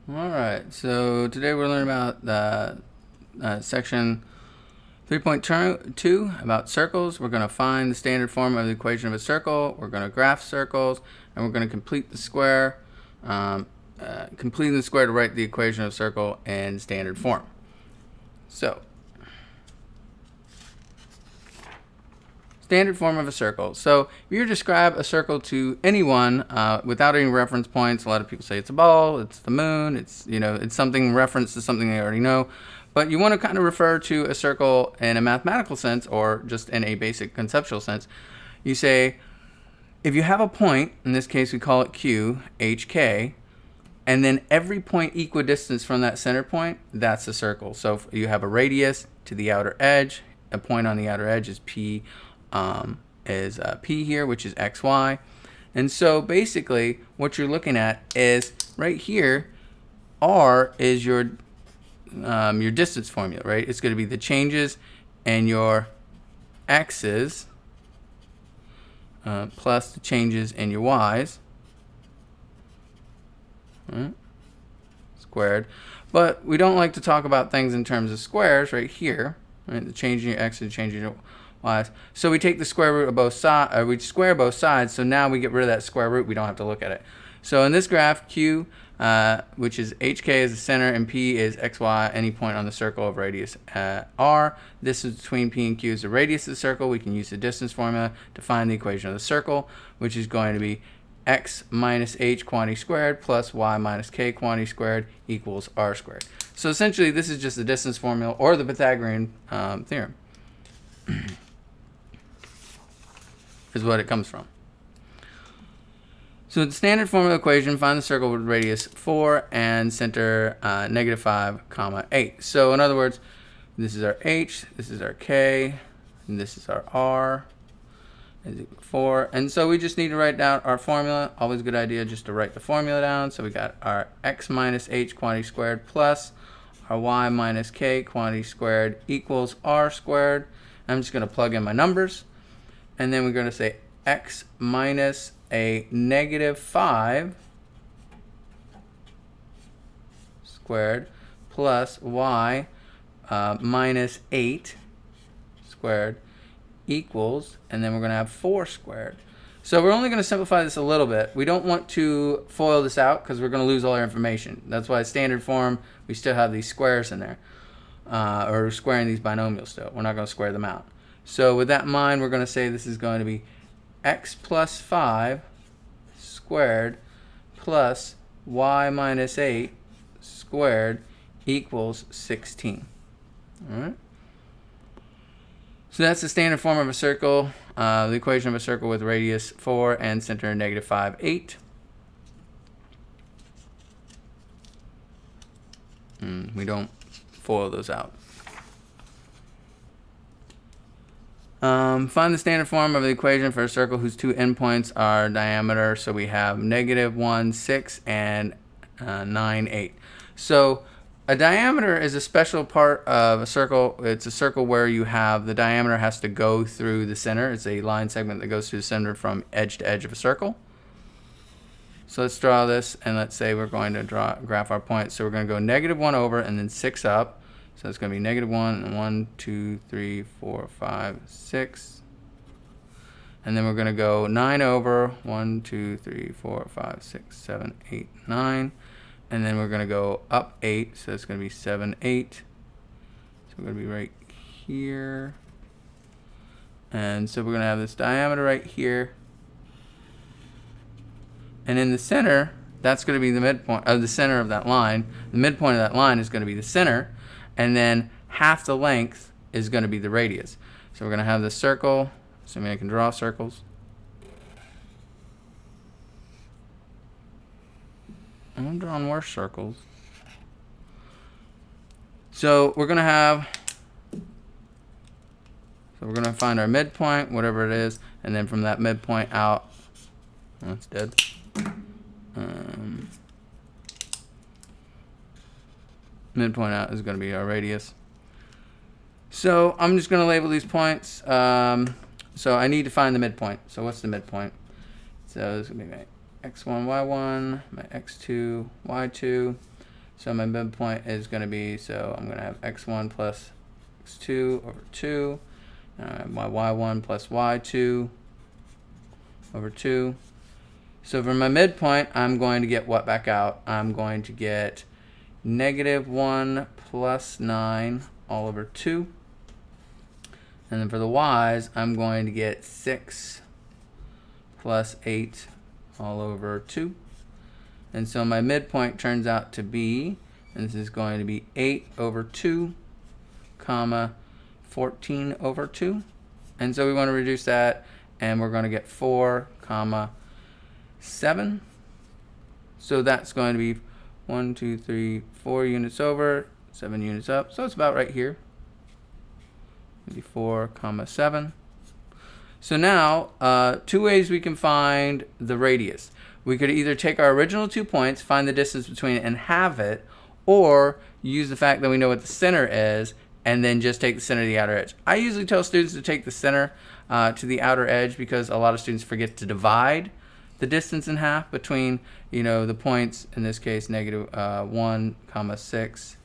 Alright, so today we're learning about section 3.2 about circles. We're going to find the standard form of the equation of a circle. We're going to graph circles, and we're going to complete the square. Completing the square to write the equation of a circle in standard form. So, standard form of a circle. So if you describe a circle to anyone without any reference points, a lot of people say it's a ball, it's the moon, it's something reference to something they already know. But you want to kind of refer to a circle in a mathematical sense or just in a basic conceptual sense. You say, if you have a point, in this case we call it Q, HK, and then every point equidistant from that center point, that's a circle. So if you have a radius to the outer edge, a point on the outer edge is P P here, which is XY. And so basically what you're looking at is right here, R is your distance formula, right? It's going to be the changes in your X's plus the changes in your Y's, right? Squared. But we don't like to talk about things in terms of squares right here, right? The change in your X and change in your Y's. So we take the square root of both sides, we square both sides, so now we get rid of that square root, we don't have to look at it. So in this graph, Q, which is HK is the center and P is XY, any point on the circle of radius R. This is between P and Q is the radius of the circle. We can use the distance formula to find the equation of the circle, which is going to be X minus H quantity squared plus Y minus K quantity squared equals R squared. So essentially this is just the distance formula or the Pythagorean theorem. Is what it comes from. So the standard form of the equation, find the circle with radius 4 and center -5, 8. So in other words, this is our H, this is our K, and this is our R, is equal to 4. And so we just need to write down our formula. Always a good idea just to write the formula down. So we got our X minus H quantity squared plus our Y minus K quantity squared equals R squared. I'm just going to plug in my numbers. And then we're going to say X minus a -5 squared plus Y minus 8 squared equals, and then we're going to have 4 squared. So we're only going to simplify this a little bit. We don't want to FOIL this out because we're going to lose all our information. That's why standard form, we still have these squares in there. Or squaring these binomials still. We're not going to square them out. So with that in mind, we're going to say this is going to be X plus 5 squared plus Y minus 8 squared equals 16. All right. So that's the standard form of a circle, the equation of a circle with radius 4 and center -5, 8. We don't FOIL those out. Find the standard form of the equation for a circle whose two endpoints are diameter. So we have -1, 6, and 9, 8. So a diameter is a special part of a circle. It's a circle where you have the diameter has to go through the center. It's a line segment that goes through the center from edge to edge of a circle. So let's draw this, and let's say we're going to graph our points. So we're going to go -1 over and then 6 up. So it's going to be -1, and 1, 2, 3, 4, 5, 6. And then we're going to go 9 over, 1, 2, 3, 4, 5, 6, 7, 8, 9. And then we're going to go up 8. So it's going to be 7, 8. So we're going to be right here. And so we're going to have this diameter right here. And in the center, that's going to be the midpoint of the center of that line. The midpoint of that line is going to be the center. And then half the length is going to be the radius. So we're going to have this circle, assuming I can draw circles. I'm drawing worse circles. So we're going to find our midpoint, whatever it is, and then from that midpoint out, that's dead. Midpoint out is going to be our radius. So I'm just going to label these points. So I need to find the midpoint. So what's the midpoint? So this is going to be my x1, y1, my x2, y2. So my midpoint is going to be, so I'm going to have x1 plus x2 over 2. And I have my y1 plus y2 over 2. So for my midpoint, I'm going to get what back out? I'm going to get -1 plus 9 all over 2. And then for the y's, I'm going to get 6 plus 8 all over 2. And so my midpoint turns out to be, and this is going to be 8 over 2, comma, 14 over 2. And so we want to reduce that, and we're going to get 4, comma, 7. So that's going to be 1, 2, 3, 4 units over, 7 units up. So it's about right here. Maybe 4, comma, 7. So now, two ways we can find the radius. We could either take our original 2 points, find the distance between it, and halve it, or use the fact that we know what the center is, and then just take the center to the outer edge. I usually tell students to take the center to the outer edge because a lot of students forget to divide the distance in half between, the points, in this case, -1, comma 6,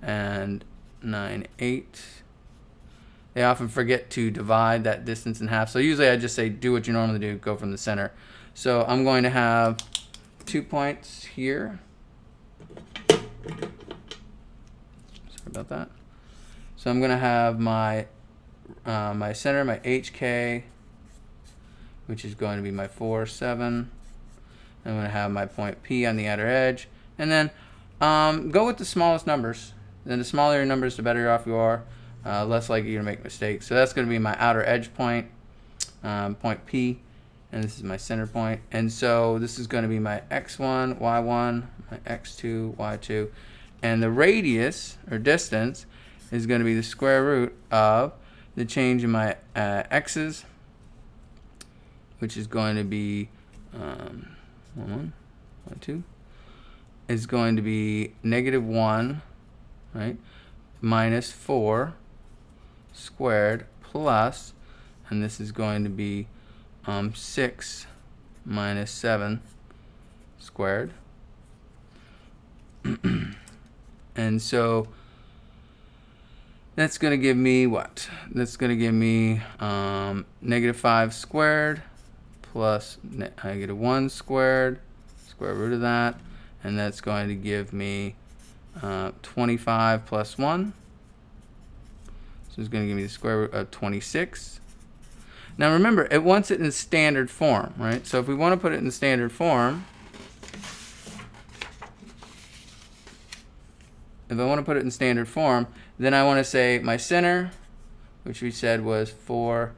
and 9, 8. They often forget to divide that distance in half. So usually I just say, do what you normally do, go from the center. So I'm going to have 2 points here. Sorry about that. So I'm going to have my my center, my HK, which is going to be my 4, 7. I'm going to have my point P on the outer edge. And then go with the smallest numbers. Then the smaller your numbers, the better off you are. Less likely you're going to make mistakes. So that's going to be my outer edge point, point P. And this is my center point. And so this is going to be my x1, y1, my x2, y2. And the radius, or distance, is going to be the square root of the change in my x's, which is going to be y1, y2, is going to be -1, right, minus 4 squared plus, and this is going to be 6 minus 7 squared. And so that's going to give me what? That's going to give me -5 squared plus -1 squared, square root of that, and that's going to give me 25 plus 1. So it's going to give me the square root of 26. Now remember, it wants it in standard form, right? So if we want to put it in standard form, then I want to say my center, which we said was 4,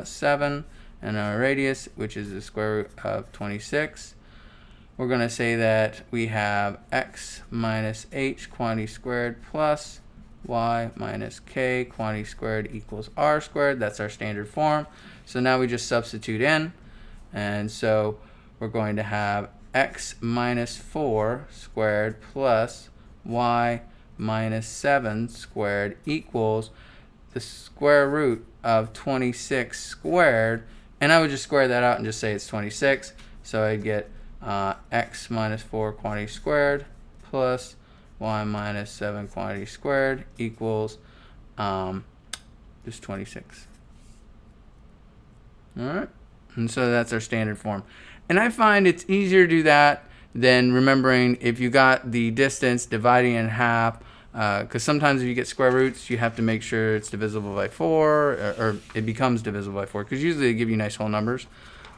7, and our radius, which is the square root of 26. We're going to say that we have x minus h quantity squared plus y minus k quantity squared equals r squared. That's our standard form. So now we just substitute in, and so we're going to have x minus 4 squared plus y minus 7 squared equals the square root of 26 squared, and I would just square that out and just say it's 26. So I'd get x minus 4 quantity squared plus y minus 7 quantity squared equals just 26. All right, and so that's our standard form. And I find it's easier to do that than remembering if you got the distance, dividing in half, because sometimes if you get square roots, you have to make sure it's divisible by 4, or it becomes divisible by 4, because usually they give you nice whole numbers,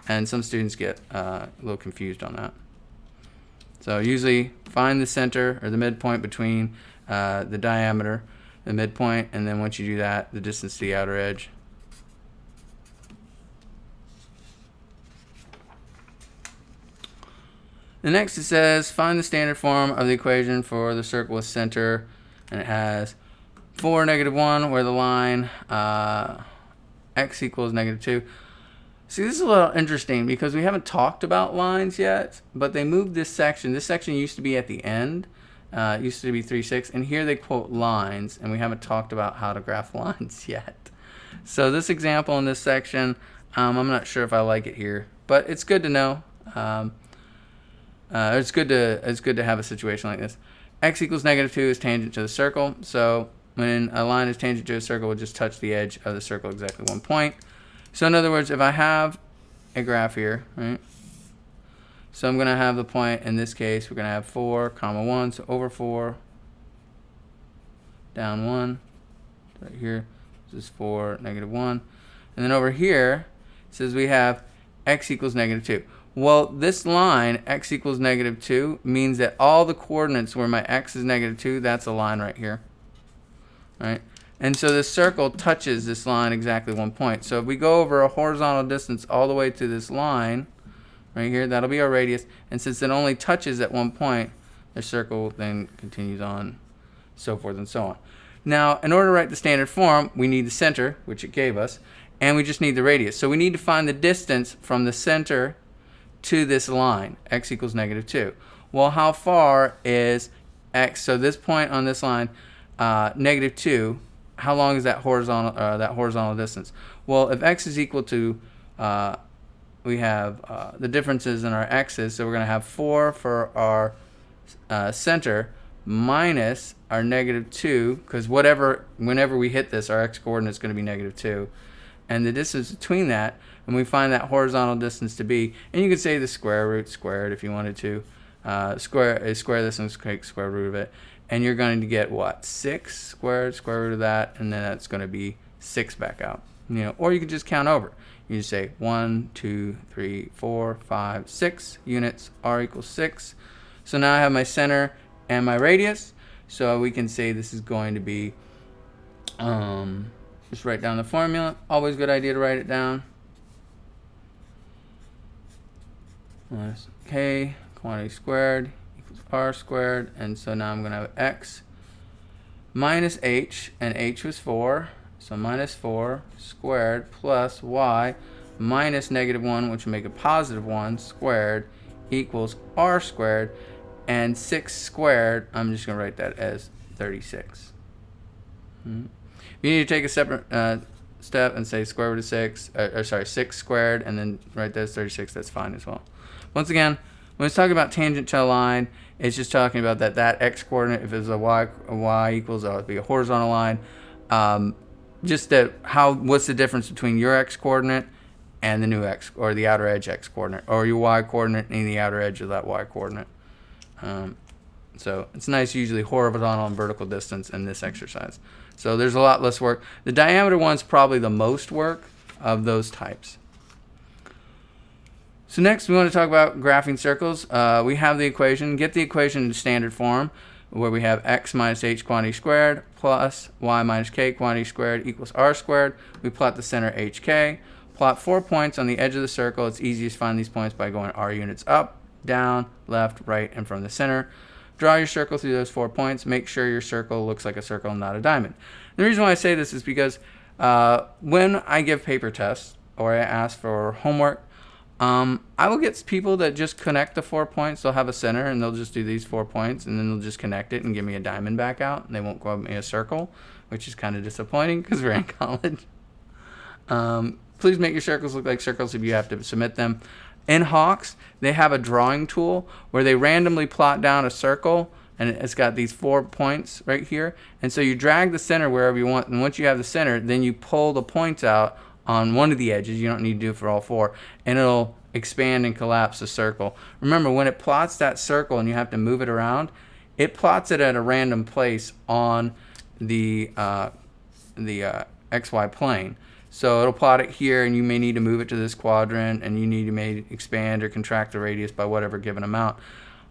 and some students get a little confused on that. So usually find the center or the midpoint between the diameter, the midpoint, and then once you do that, the distance to the outer edge. The next it says find the standard form of the equation for the circle with center, and it has 4, -1, where the line x equals -2. See, this is a little interesting because we haven't talked about lines yet, but they moved this section. This section used to be at the end. It used to be 3-6, and here they quote lines, and we haven't talked about how to graph lines yet. So this example in this section, I'm not sure if I like it here, but it's good to know. It's good to have a situation like this. x equals -2 is tangent to the circle. So when a line is tangent to a circle, we'll just touch the edge of the circle exactly 1 point. So in other words, if I have a graph here, right? So I'm going to have the point, in this case, we're going to have 4, 1, so over 4, down 1, right here, this is 4, -1. And then over here, it says we have x equals -2. Well, this line, x equals -2, means that all the coordinates where my x is -2, that's a line right here, right? And so this circle touches this line exactly 1 point. So if we go over a horizontal distance all the way to this line, right here, that'll be our radius. And since it only touches at 1 point, the circle then continues on, so forth and so on. Now, in order to write the standard form, we need the center, which it gave us, and we just need the radius. So we need to find the distance from the center to this line, x equals -2. Well, how far is x? So this point on this line, -2, how long is that horizontal distance? Well, if x is equal to, we have the differences in our x's, so we're going to have 4 for our center minus our -2, because whenever we hit this, our x coordinate is going to be -2. And the distance between that, and we find that horizontal distance to be, and you could say the square root squared if you wanted to, square this and take square root of it, and you're going to get what? 6 squared, square root of that, and then that's going to be 6 back out. Or you could just count over. You just say 1, 2, 3, 4, 5, 6 units, r equals 6. So now I have my center and my radius, so we can say this is going to be, just write down the formula. Always a good idea to write it down. Minus k quantity squared equals r squared, and so now I'm going to have x minus h, and h was 4, so minus 4 squared plus y minus -1, which will make a +1 squared, equals r squared, and 6 squared, I'm just going to write that as 36. If you need to take a separate step and say square root of 6, 6 squared, and then write that as 36, that's fine as well. Once again, when it's talking about tangent to a line, it's just talking about that x coordinate, if it's a y equals, it'd be a horizontal line. Just what's the difference between your x coordinate and the new x, or the outer edge x coordinate, or your y coordinate and the outer edge of that y coordinate. So it's nice, usually horizontal and vertical distance in this exercise. So there's a lot less work. The diameter one's probably the most work of those types. So next we want to talk about graphing circles. We have the equation. Get the equation in standard form, where we have x minus h quantity squared plus y minus k quantity squared equals r squared. We plot the center hk. Plot 4 points on the edge of the circle. It's easiest to find these points by going r units up, down, left, right, and from the center. Draw your circle through those 4 points. Make sure your circle looks like a circle and not a diamond. The reason why I say this is because when I give paper tests or I ask for homework, I will get people that just connect the 4 points. They'll have a center and they'll just do these 4 points, and then they'll just connect it and give me a diamond back out, and they won't give me a circle, which is kind of disappointing because we're in college. Please make your circles look like circles if you have to submit them. In Hawks, they have a drawing tool where they randomly plot down a circle, and it's got these 4 points right here. And so you drag the center wherever you want, and once you have the center, then you pull the points out on one of the edges. You don't need to do it for all 4, and it'll expand and collapse the circle. Remember, when it plots that circle and you have to move it around, it plots it at a random place on the XY plane. So it'll plot it here, and you may need to move it to this quadrant, and you need to expand or contract the radius by whatever given amount.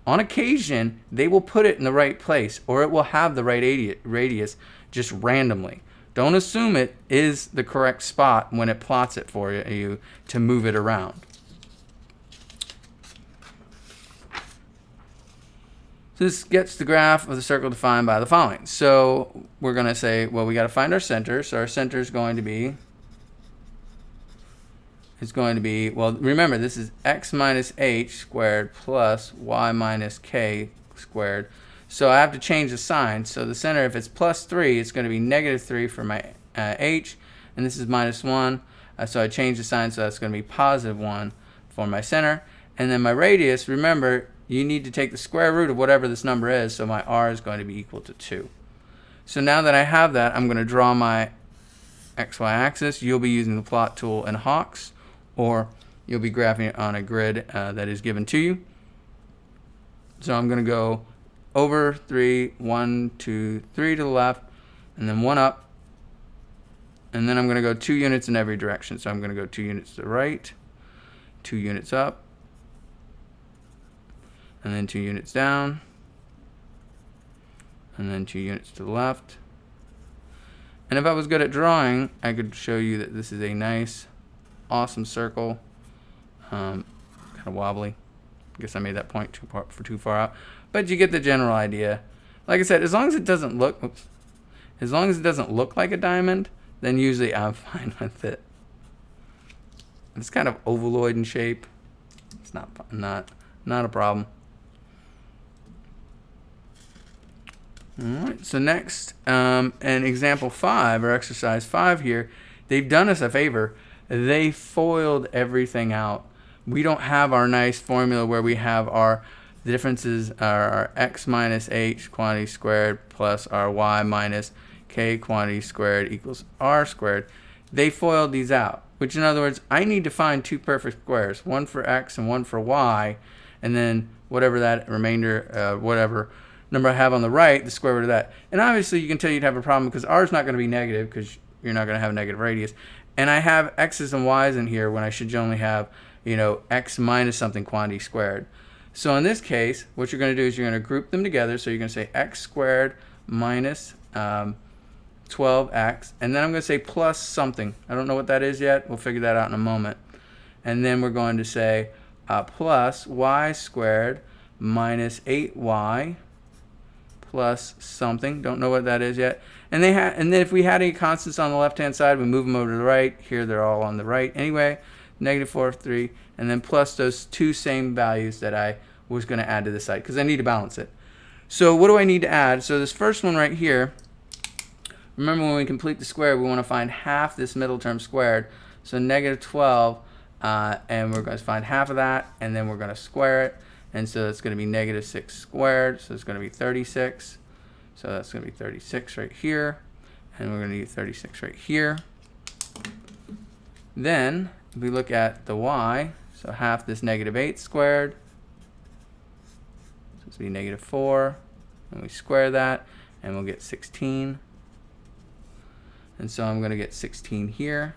On occasion, they will put it in the right place, or it will have the right radius just randomly. Don't assume it is the correct spot when it plots it for you to move it around. So this gets the graph of the circle defined by the following. So we're going to say, well, we got to find our center. So our center is going to be, well, remember, this is x minus h squared plus y minus k squared. So I have to change the sign. So the center, if it's plus 3, it's going to be -3 for my h, and this is -1. So I change the sign, so that's going to be +1 for my center. And then my radius, remember, you need to take the square root of whatever this number is, so my r is going to be equal to 2. So now that I have that, I'm going to draw my XY axis. You'll be using the plot tool in Hawks, or you'll be graphing it on a grid that is given to you. So I'm going to go over 3, 1, 2, 3 to the left, and then 1 up. And then I'm going to go 2 units in every direction. So I'm going to go 2 units to the right, 2 units up, and then 2 units down, and then 2 units to the left. And if I was good at drawing, I could show you that this is a nice, awesome circle. Kind of wobbly. I guess I made that point too far out. But you get the general idea. Like I said, as long as it doesn't look, like a diamond, then usually I'm fine with it. It's kind of ovaloid in shape. It's not a problem. All right, so next, in example 5, or exercise 5 here, they've done us a favor. They foiled everything out. We don't have our nice formula where we have the differences are our x minus h quantity squared plus our y minus k quantity squared equals r squared. They foiled these out, which in other words, I need to find 2 perfect squares, one for x and one for y, and then whatever that remainder, whatever number I have on the right, the square root of that. And obviously you can tell you'd have a problem because r is not going to be negative because you're not going to have a negative radius. And I have x's and y's in here when I should only have, x minus something quantity squared. So in this case, what you're going to do is you're going to group them together. So you're going to say x squared minus 12x. And then I'm going to say plus something. I don't know what that is yet. We'll figure that out in a moment. And then we're going to say plus y squared minus 8y plus something. Don't know what that is yet. And then if we had any constants on the left-hand side, we move them over to the right. Here they're all on the right anyway. -4, 3, and then plus those 2 same values that I was going to add to the side because I need to balance it. So what do I need to add? So this first one right here, remember when we complete the square, we want to find half this middle term squared. So -12, and we're going to find half of that, and then we're going to square it. And so that's going to be -6 squared, so it's going to be 36. So that's going to be 36 right here, and we're going to do 36 right here. Then, if we look at the y, so half this -8 squared, so it's going to be -4, and we square that, and we'll get 16. And so I'm going to get 16 here,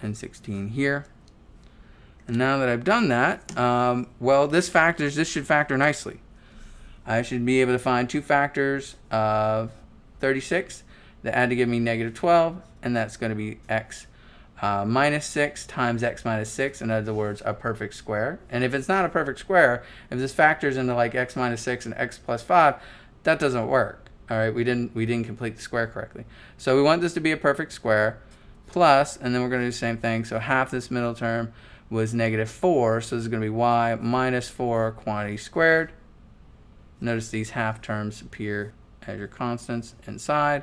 and 16 here. And now that I've done that, well, this should factor nicely. I should be able to find 2 factors of 36 that add to give me -12, and that's going to be x minus 6 times x minus 6, in other words, a perfect square. And if it's not a perfect square, if this factors into like x minus 6 and x plus 5, that doesn't work. All right, we didn't complete the square correctly. So we want this to be a perfect square, plus, and then we're going to do the same thing. So half this middle term was -4, so this is going to be y minus 4 quantity squared. Notice these half terms appear as your constants inside.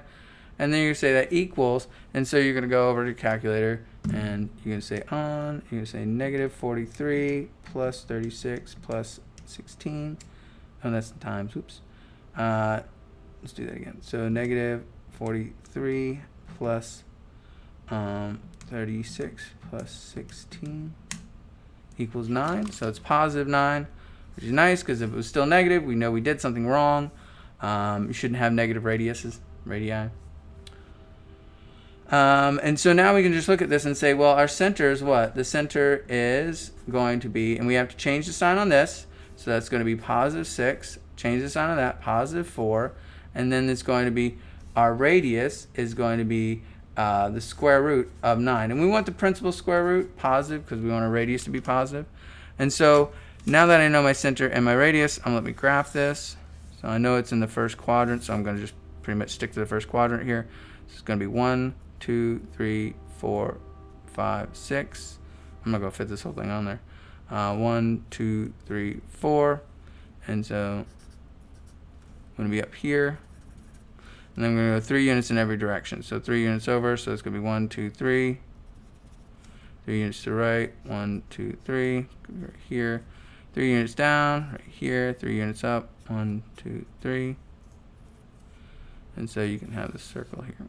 And then you say that equals, and so you're going to go over to your calculator, and you're going to say you're going to say -43 plus 36 plus 16. Oh, that's times, oops. Let's do that again. So -43 plus 36 plus 16 equals 9. So it's +9, which is nice because if it was still negative, we know we did something wrong. You shouldn't have negative radii. And so now we can just look at this and say, well, our center is what? The center is going to be, and we have to change the sign on this. So that's going to be +6. Change the sign on that, +4. And then it's going to be, our radius is going to be the square root of 9. And we want the principal square root positive because we want our radius to be positive. And so now that I know my center and my radius, I'm going to let me graph this. So I know it's in the first quadrant, so I'm going to just pretty much stick to the first quadrant here. So it's going to be 1, 2, 3, 4, 5, 6. I'm not going to fit this whole thing on there. 1, 2, 3, 4. And so I'm going to be up here. And then I'm going to go 3 units in every direction. So 3 units over, so it's going to be 1, 2, 3. 3 units to the right, 1, 2, 3. Right here. 3 units down, right here, 3 units up, 1, 2, 3. And so you can have this circle here.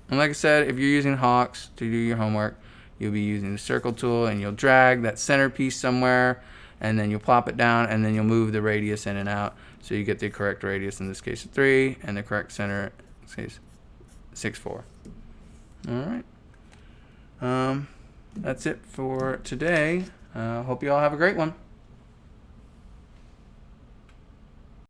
And like I said, if you're using Hawks to do your homework, you'll be using the circle tool, and you'll drag that center piece somewhere, and then you'll plop it down, and then you'll move the radius in and out, so you get the correct radius, in this case 3, and the correct center, in this case 6, 4. All right. That's it for today. Hope you all have a great one.